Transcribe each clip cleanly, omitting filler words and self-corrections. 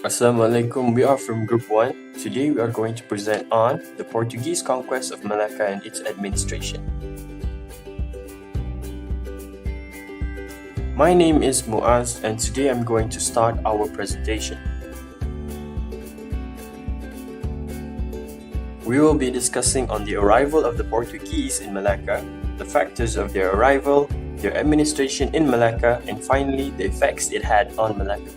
Assalamualaikum, we are from Group 1. Today we are going to present on the Portuguese conquest of Malacca and its administration. My name is Muaz and today I'm going to start our presentation. We will be discussing on the arrival of the Portuguese in Malacca, the factors of their arrival, their administration in Malacca, and finally the effects it had on Malacca.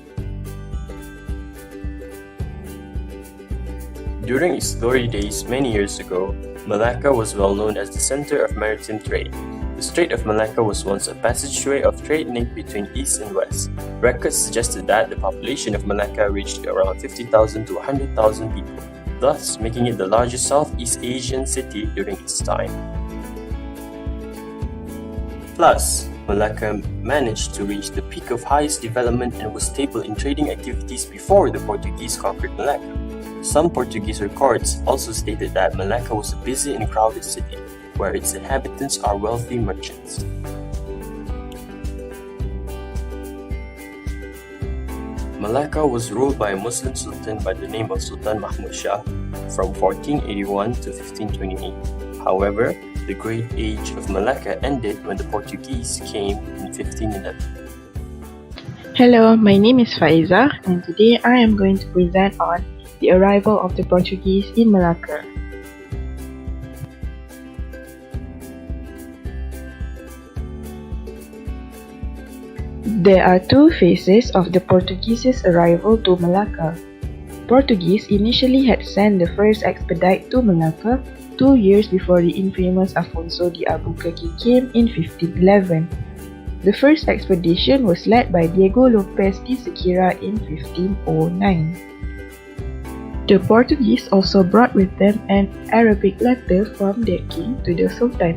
During its glory days many years ago, Malacca was well known as the center of maritime trade. The Strait of Malacca was once a passageway of trade link between east and west. Records suggested that the population of Malacca reached around 50,000 to 100,000 people, thus making it the largest Southeast Asian city during its time. Plus, Malacca managed to reach the peak of highest development and was stable in trading activities before the Portuguese conquered Malacca. Some Portuguese records also stated that Malacca was a busy and crowded city, where its inhabitants are wealthy merchants. Malacca was ruled by a Muslim sultan by the name of Sultan Mahmud Shah from 1481 to 1528. However, the great age of Malacca ended when the Portuguese came in 1511. Hello, my name is Faiza and today I am going to present on the arrival of the Portuguese in Malacca. There are two phases of the Portuguese's arrival to Malacca. Portuguese initially had sent the first expedite to Malacca 2 years before the infamous Alfonso de Albuquerque came in 1511. The first expedition was led by Diego Lopez de Sequeira in 1509. The Portuguese also brought with them an Arabic letter from their king to the Sultan.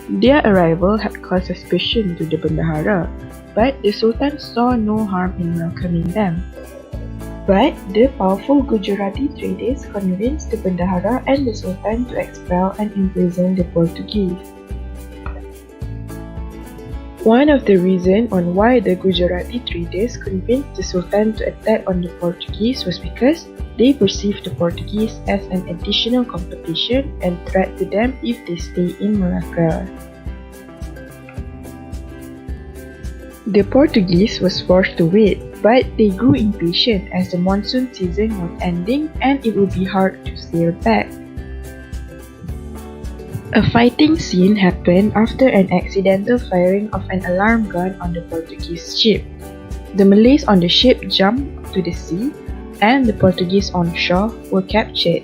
Their arrival had caused suspicion to the Bendahara, but the Sultan saw no harm in welcoming them. But the powerful Gujarati traders convinced the Bendahara and the Sultan to expel and imprison the Portuguese. One of the reasons on why the Gujarati traders convinced the Sultan to attack on the Portuguese was because they perceived the Portuguese as an additional competition and threat to them if they stay in Malacca. The Portuguese was forced to wait, but they grew impatient as the monsoon season was ending and it would be hard to sail back. A fighting scene happened after an accidental firing of an alarm gun on the Portuguese ship. The Malays on the ship jumped to the sea and the Portuguese on shore were captured.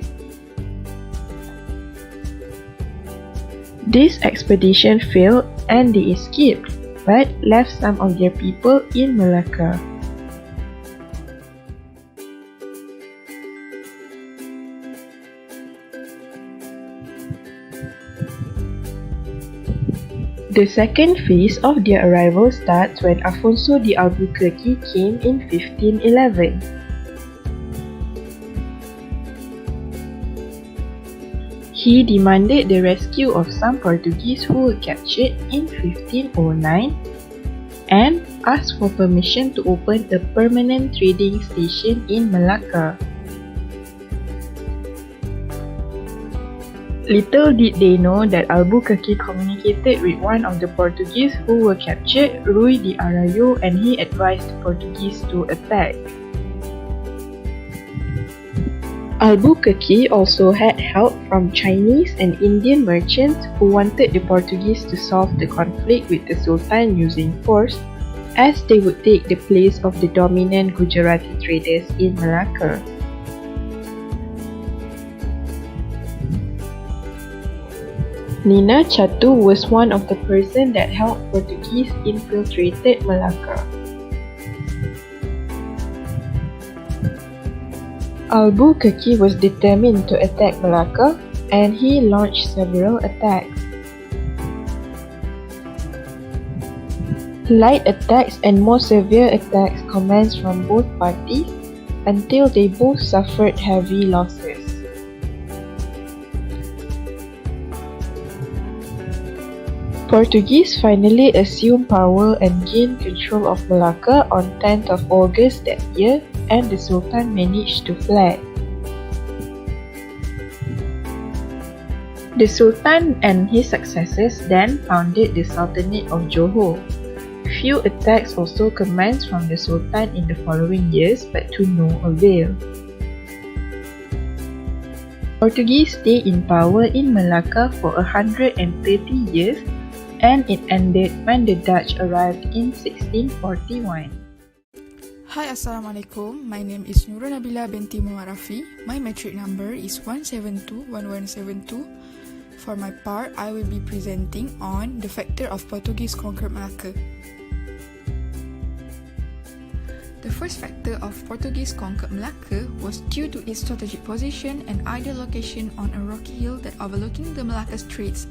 This expedition failed and they escaped, but left some of their people in Malacca. The second phase of their arrival starts when Alfonso de Albuquerque came in 1511. He demanded the rescue of some Portuguese who were captured in 1509 and asked for permission to open a permanent trading station in Malacca. Little did they know that Albuquerque communicated with one of the Portuguese who were captured, Rui de Arroyo, and he advised the Portuguese to attack. Albuquerque also had help from Chinese and Indian merchants who wanted the Portuguese to solve the conflict with the Sultan using force, as they would take the place of the dominant Gujarati traders in Malacca. Nina Chatu was one of the persons that helped Portuguese infiltrated Malacca. Albuquerque was determined to attack Malacca and he launched several attacks. Light attacks and more severe attacks commenced from both parties until they both suffered heavy losses. Portuguese finally assumed power and gained control of Malacca on 10th of August that year, and the Sultan managed to flee. The Sultan and his successors then founded the Sultanate of Johor. Few attacks also commenced from the Sultan in the following years, but to no avail. Portuguese stayed in power in Malacca for 130 years, and it ended when the Dutch arrived in 1641. Hi, Assalamualaikum. My name is Nurul Nabila binti Muhammad Rafi. My metric number is 1721172. For my part, I will be presenting on the factor of Portuguese conquered Malacca. The first factor of Portuguese conquered Malacca was due to its strategic position and ideal location on a rocky hill that overlooking the Malacca Straits,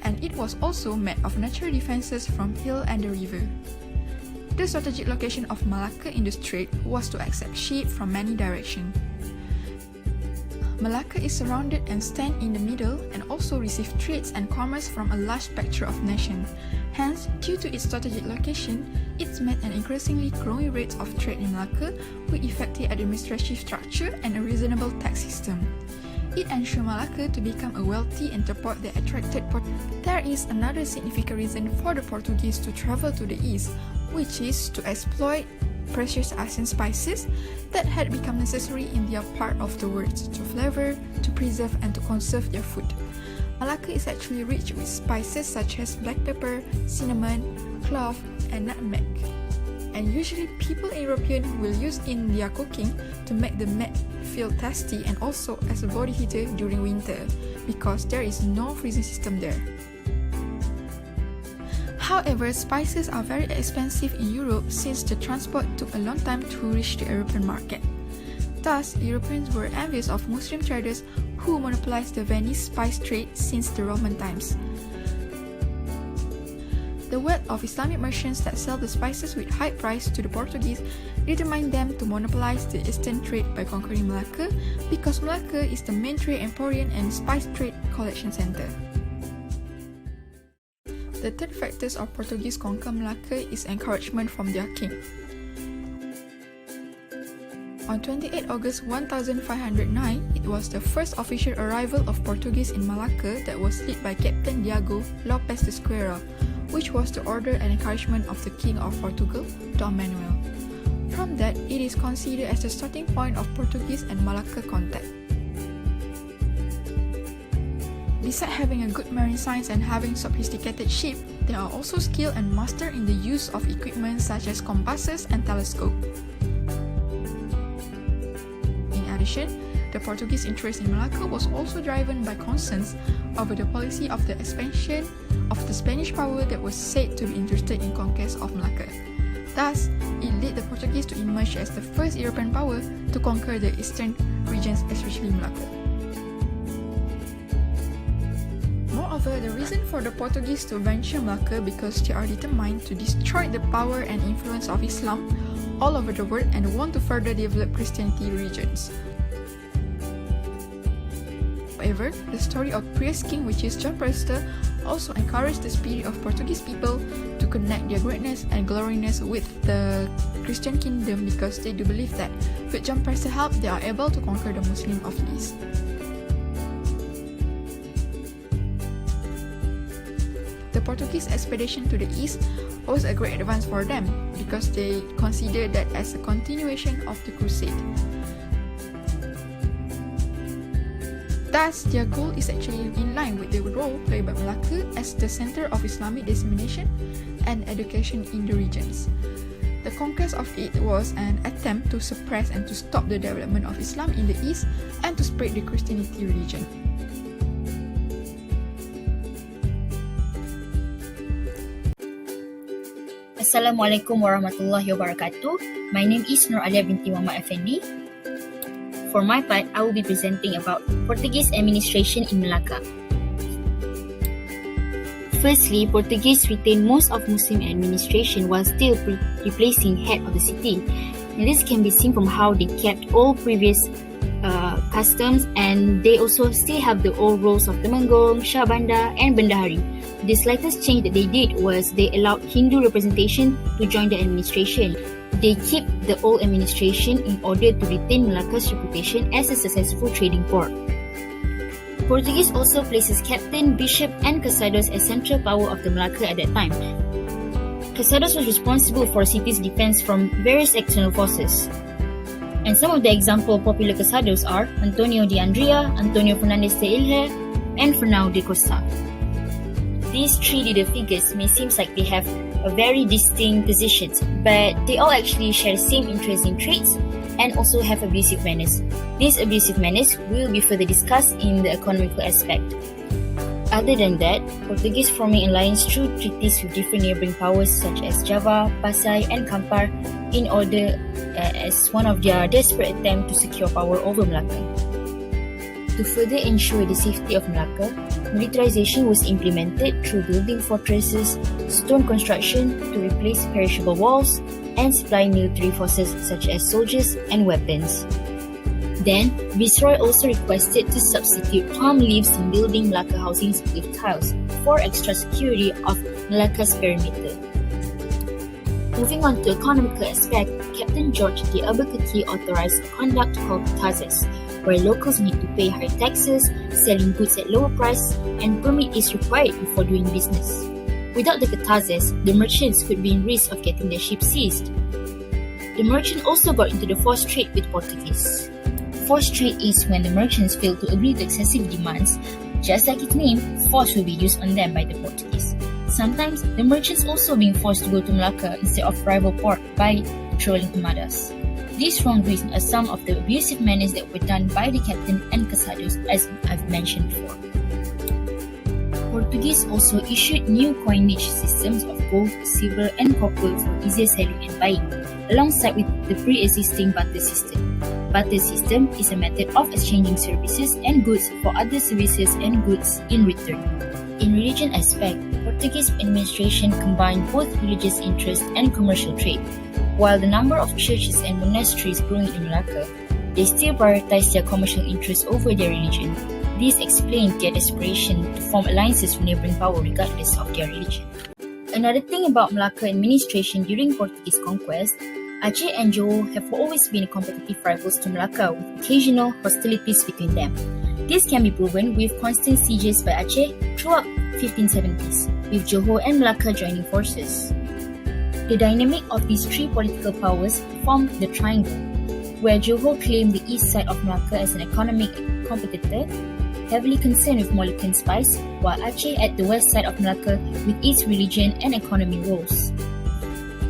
and it was also made of natural defenses from hill and the river. The strategic location of Malacca in the strait was to accept ships from many directions. Malacca is surrounded and stand in the middle and also receive trades and commerce from a large spectrum of nations. Hence, due to its strategic location, it's met an increasingly growing rate of trade in Malacca with effective administrative structure and a reasonable tax system. It ensured Malacca to become a wealthy entrepot that attracted There is another significant reason for the Portuguese to travel to the east, which is to exploit precious Asian spices that had become necessary in their part of the world to flavor, to preserve and to conserve their food. Malacca is actually rich with spices such as black pepper, cinnamon, clove and nutmeg. And usually people in European will use in their cooking to make the meat feel tasty and also as a body heater during winter because there is no freezing system there. However, spices are very expensive in Europe since the transport took a long time to reach the European market. Thus, Europeans were envious of Muslim traders who monopolized the Venice spice trade since the Roman times. The wealth of Islamic merchants that sell the spices with high price to the Portuguese determined them to monopolize the eastern trade by conquering Malacca because Malacca is the main trade emporium and spice trade collection center. The third factor of Portuguese conquer Malacca is encouragement from their king. On 28 August 1509, it was the first official arrival of Portuguese in Malacca that was led by Captain Diego Lopes de Esquerra, which was the order and encouragement of the King of Portugal, Dom Manuel. From that, it is considered as the starting point of Portuguese and Malacca contact. Besides having a good marine science and having sophisticated ships, they are also skilled and master in the use of equipment such as compasses and telescope. In addition, the Portuguese interest in Malacca was also driven by concerns over the policy of the expansion of the Spanish power that was said to be interested in conquest of Malacca. Thus, it led the Portuguese to emerge as the first European power to conquer the eastern regions, especially Malacca. Moreover, the reason for the Portuguese to venture Malacca because they are determined to destroy the power and influence of Islam all over the world and want to further develop Christianity regions. However, the story of previous king, which is John Porta, also encouraged the spirit of Portuguese people to connect their greatness and gloriness with the Christian kingdom because they do believe that with John Porta's help, they are able to conquer the Muslim of the East. The Portuguese expedition to the east was a great advance for them because they considered that as a continuation of the crusade. Thus, their goal is actually in line with the role played by Malacca as the center of Islamic dissemination and education in the regions. The conquest of it was an attempt to suppress and to stop the development of Islam in the east and to spread the Christianity religion. Assalamualaikum warahmatullahi wabarakatuh. My name is Nur Alia binti Muhammad Effendi. For my part, I will be presenting about Portuguese administration in Malacca. Firstly, Portuguese retained most of Muslim administration while still replacing head of the city. And this can be seen from how they kept all previous customs, and they also still have the old roles of Temenggung, Shah Bandar, and Bendahari. The slightest change that they did was they allowed Hindu representation to join the administration. They keep the old administration in order to retain Malacca's reputation as a successful trading port. Portuguese also places captain, bishop, and casados as central power of the Malacca at that time. Casados was responsible for city's defense from various external forces. And some of the example popular casados are Antonio de Andrea, Antonio Fernandez de Ilhe, and Fernão de Costa. These three leader figures may seem like they have a very distinct positions, but they all actually share the same interest in trades and also have abusive manners. These abusive manners will be further discussed in the economical aspect. Other than that, Portuguese forming alliance through treaties with different neighboring powers such as Java, Pasai, and Kampar in order as one of their desperate attempt to secure power over Malacca. To further ensure the safety of Malacca, militarization was implemented through building fortresses, stone construction to replace perishable walls, and supplying military forces such as soldiers and weapons. Then, Viceroy also requested to substitute palm leaves in building Malacca housings with tiles for extra security of Malacca's perimeter. Moving on to economical aspect, Captain George de Albuquerque authorized a conduct called catazes, where locals need to pay higher taxes, selling goods at lower price, and permit is required before doing business. Without the catazes, the merchants could be in risk of getting their ships seized. The merchant also got into the forced trade with Portuguese. Forced trade is when the merchants fail to agree to excessive demands. Just like its name, force will be used on them by the Portuguese. Sometimes, the merchants also being forced to go to Malacca instead of rival port by patrolling armadas. These wrongdoings are some of the abusive manners that were done by the captain and casados, as I've mentioned before. Portuguese also issued new coinage systems of gold, silver, and copper for easier selling and buying, alongside with the pre-existing barter system. Barter system is a method of exchanging services and goods for other services and goods in return. In religion aspect, Portuguese administration combined both religious interest and commercial trade. While the number of churches and monasteries growing in Malacca, they still prioritize their commercial interests over their religion. This explains their desperation to form alliances with neighboring power regardless of their religion. Another thing about Malacca administration during Portuguese conquest, Aceh and Johor have always been competitive rivals to Malacca with occasional hostilities between them. This can be proven with constant sieges by Aceh throughout 1570s, with Johor and Malacca joining forces. The dynamic of these three political powers formed the triangle, where Johor claimed the east side of Malacca as an economic competitor, heavily concerned with Moluccan spice, while Aceh at the west side of Malacca with its religion and economy roles.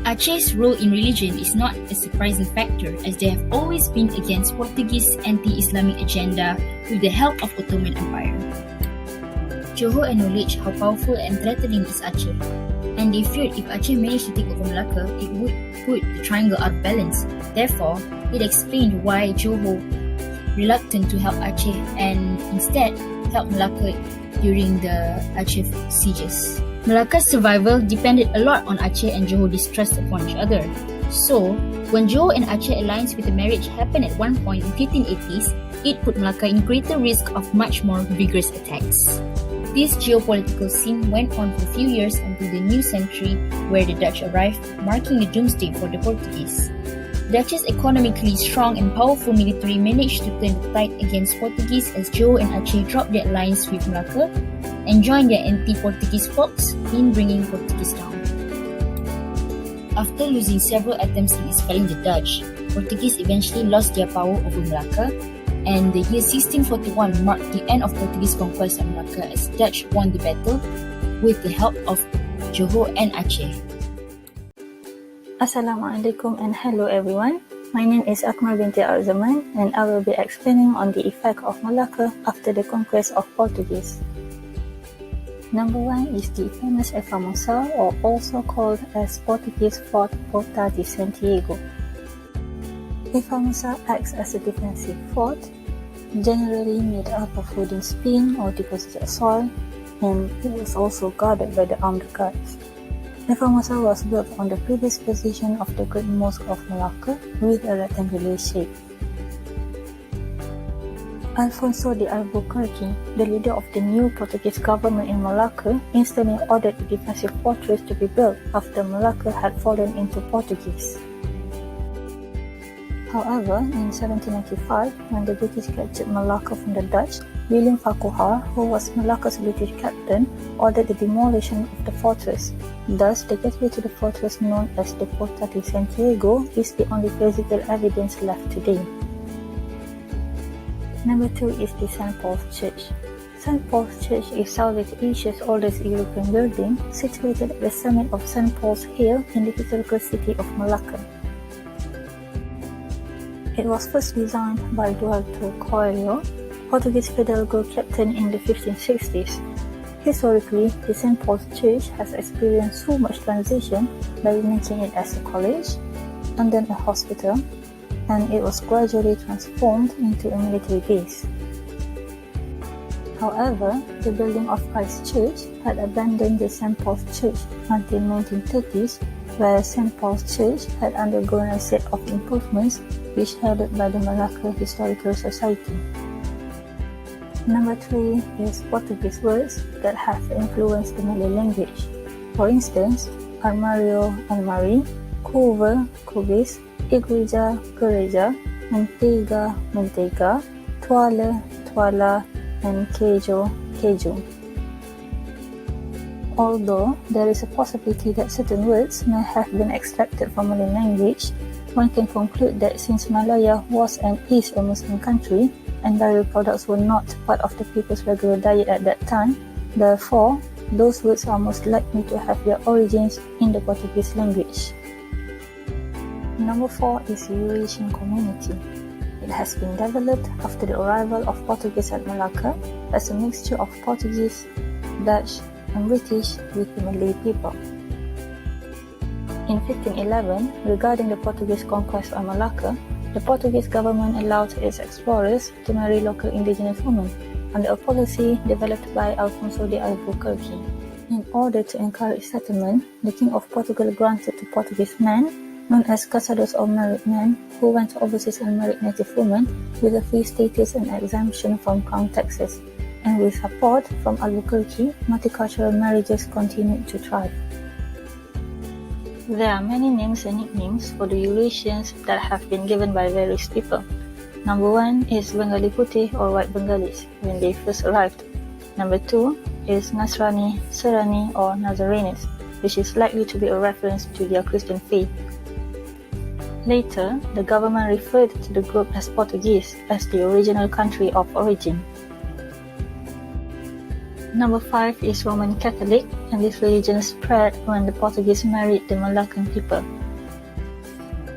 Aceh's role in religion is not a surprising factor, as they have always been against Portuguese anti-Islamic agenda with the help of Ottoman Empire. Johor acknowledged how powerful and threatening is Aceh, and they feared if Aceh managed to take over Malacca, it would put the triangle out of balance. Therefore, it explained why Johor reluctant to help Aceh and instead helped Malacca during the Aceh sieges. Malacca's survival depended a lot on Aceh and Johor distrust upon each other. So, when Johor and Aceh alliance with the marriage happened at one point in 1580s, it put Malacca in greater risk of much more vigorous attacks. This geopolitical scene went on for a few years until the new century, where the Dutch arrived, marking the doomsday for the Portuguese. Dutch's economically strong and powerful military managed to turn the tide against Portuguese as Johor and Aceh dropped their alliance with Malacca and joined their anti-Portuguese foes in bringing Portuguese down. After losing several attempts in expelling the Dutch, Portuguese eventually lost their power over Malacca, and the year 1641 marked the end of Portuguese conquest of Malacca as Dutch won the battle with the help of Johor and Aceh. Assalamualaikum and hello everyone. My name is Akmal binti Al-Zaman and I will be explaining on the effect of Malacca after the conquest of Portuguese. Number 1 is the famous Formosa, or also called as Portuguese Fort Porta de Santiago. Formosa acts as a defensive fort, generally made up of wooden spin or deposited soil, and it was also guarded by the armed guards. Formosa was built on the previous position of the Great Mosque of Malacca with a rectangular shape. Alfonso de Albuquerque, the leader of the new Portuguese government in Malacca, instantly ordered a defensive fortress to be built after Malacca had fallen into Portuguese. However, in 1795, when the British captured Malacca from the Dutch, William Farquhar, who was Malacca's British captain, ordered the demolition of the fortress. Thus, the gateway to the fortress known as the Porta de Santiago is the only physical evidence left today. Number 2 is the St. Paul's Church. St. Paul's Church is Southeast Asia's oldest European building, situated at the summit of St. Paul's Hill in the historical city of Malacca. It was first designed by Duarte Coelho, Portuguese Fidalgo captain in the 1560s. Historically, the St. Paul's Church has experienced so much transition by making it as a college, and then a hospital, and it was gradually transformed into a military base. However, the building of Christ Church had abandoned the St. Paul's Church until 1930s, where St. Paul's Church had undergone a set of improvements which headed by the Malacca Historical Society. Number 3 is Portuguese words that have influenced the Malay language. For instance, armario, almari, cover, cubis, igreja, gereja, manteiga, manteiga, toala, toala, and queijo, queijo. Although there is a possibility that certain words may have been extracted from Malay language, one can conclude that since Malaya was and is a Muslim country, and dairy products were not part of the people's regular diet at that time, therefore, those words are most likely to have their origins in the Portuguese language. Number 4 is Eurasian Community. It has been developed after the arrival of Portuguese at Malacca as a mixture of Portuguese, Dutch, and British with the Malay people. In 1511, regarding the Portuguese conquest of Malacca, the Portuguese government allowed its explorers to marry local indigenous women under a policy developed by Alfonso de Albuquerque. In order to encourage settlement, the King of Portugal granted to Portuguese men, known as casados or married men, who went overseas and married native women with a free status and exemption from crown taxes, and with support from Albuquerque, multicultural marriages continued to thrive. There are many names and nicknames for the Eurasians that have been given by various people. Number 1 is Bengali Putih or White Bengalis when they first arrived. Number 2 is Nasrani, Serani or Nazarenes, which is likely to be a reference to their Christian faith. Later, the government referred to the group as Portuguese as the original country of origin. Number 5 is Roman Catholic, and this religion spread when the Portuguese married the Malaccan people.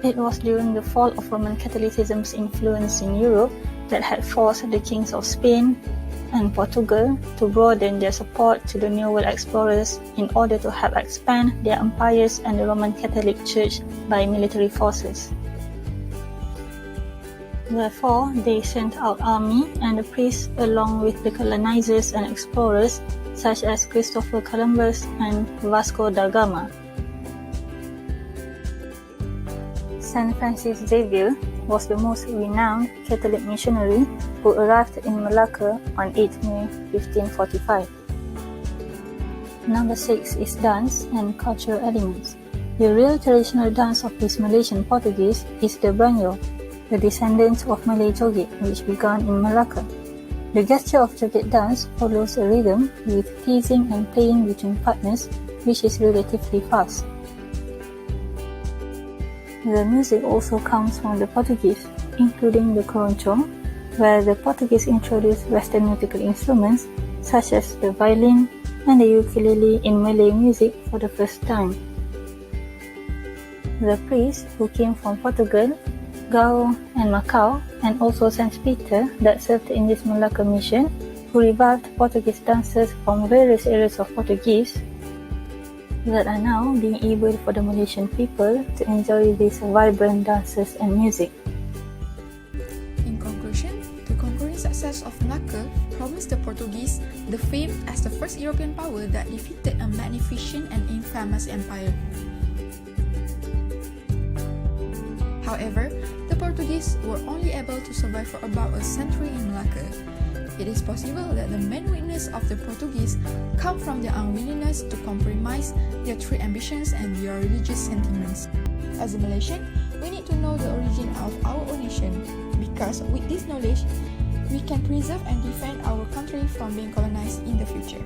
It was during the fall of Roman Catholicism's influence in Europe that had forced the kings of Spain and Portugal to broaden their support to the New World explorers in order to help expand their empires and the Roman Catholic Church by military forces. Therefore, they sent out army and the priests along with the colonizers and explorers such as Christopher Columbus and Vasco da Gama. Saint Francis Xavier was the most renowned Catholic missionary who arrived in Malacca on 8 May 1545. Number 6 is dance and cultural elements. The real traditional dance of these Malaysian Portuguese is the Banyo, the descendants of Malay Joget, which began in Malacca. The gesture of Joget dance follows a rhythm with teasing and playing between partners, which is relatively fast. The music also comes from the Portuguese, including the keroncong, where the Portuguese introduced Western musical instruments such as the violin and the ukulele in Malay music for the first time. The priests who came from Portugal, Goa and Macau, and also St. Peter that served in this Malacca mission, who revived Portuguese dancers from various areas of Portuguese that are now being able for the Malaysian people to enjoy these vibrant dances and music. In conclusion, the conquering success of Malacca promised the Portuguese the fame as the first European power that defeated a magnificent and infamous empire. However, the Portuguese were only able to survive for about a century in Malacca. It is possible that the main weakness of the Portuguese come from their unwillingness to compromise their trade ambitions and their religious sentiments. As a Malaysian, we need to know the origin of our own nation, because with this knowledge, we can preserve and defend our country from being colonized in the future.